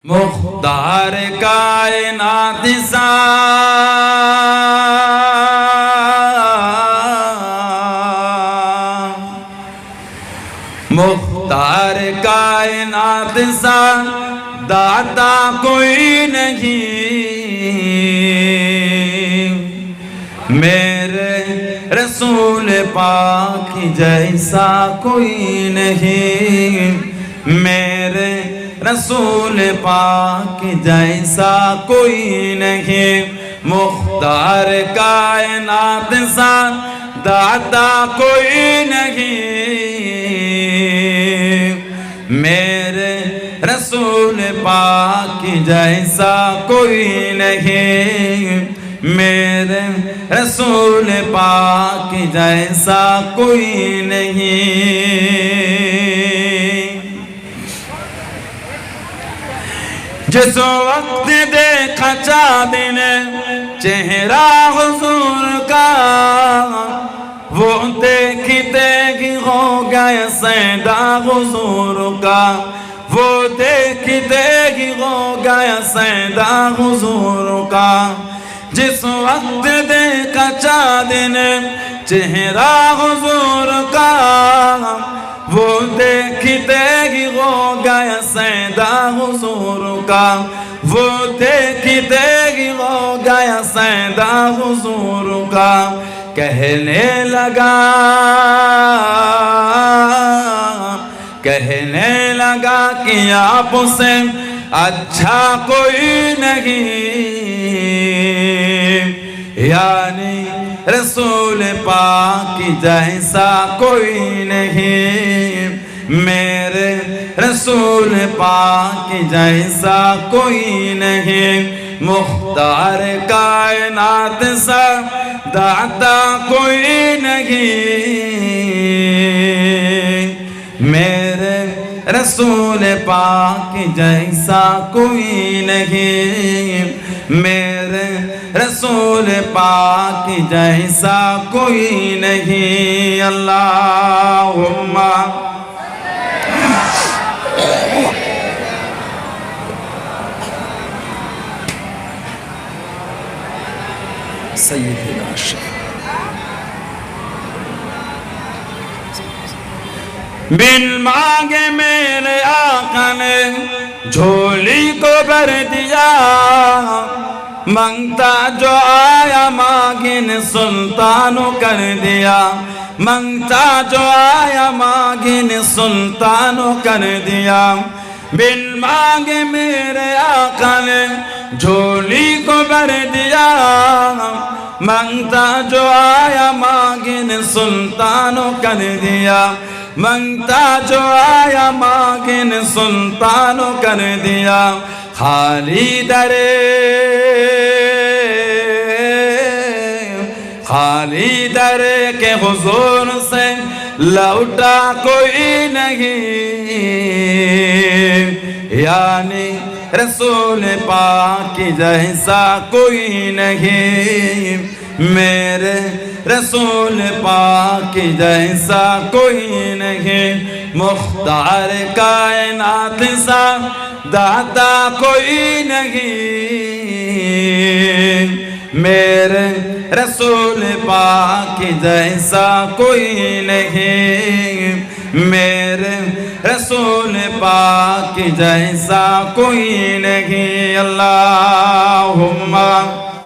مختار کائنات سا مختار کائنات سا داتا کوئی نہیں، میرے رسول پاک جیسا کوئی نہیں، میرے رسول پاک جیسا کوئی نہیں، مختار کائنات سا داتا کوئی نہیں، میرے رسول پاک جیسا کوئی نہیں، میرے رسول پاک جیسا کوئی نہیں۔ جس وقت دیکھا چاند نے چہرہ حضور کا، وہ دیکھتے ہی ہو گیا سیدا حضور کا، وہ دیکھتے ہی ہو گیا سیدا حضور کا۔ جس وقت دیکھا چاند نے چہرہ حضور کا، وہ دیکھتے ہی ہو گیا سیدا حضور کا، وہ دیکھتے ہی ہو گیا سیدا حضور کا۔ کہنے لگا کہ آپ سے اچھا کوئی نہیں، یعنی رسول پاک جیسا کوئی نہیں، میرے رسول پاک جیسا کوئی نہیں، مختار کائنات سا داتا کوئی نہیں، میرے رسول پاک جیسا کوئی نہیں، میرے رسول پاک جیسا کوئی نہیں۔ اللہم سیدنا شفیع۔ بن مانگے میرے آقا نے جھولی کو بھر دیا، منگتا جو آیا مانگن سلطانوں کر دیا، منگتا جو آیا مانگن سلطانوں کر دیا۔ بن مانگے میرے آقا نے جھولی کو بھر دیا، منگتا جو آیا مانگن سلطانوں کر دیا، منگتا جو آیا مانگن سلطانوں کر دیا۔ خالی درے کے حضور سے لوٹا کوئی نہیں، یعنی رسول پاک جیسا کوئی نہیں، میرے رسول پاک جیسا کوئی نہیں، مختار کائنات سا داتا کوئی نہیں، میرے رسول پاک جیسا کوئی نہیں، میرے رسول پاک جیسا کوئی نہیں۔ اللہ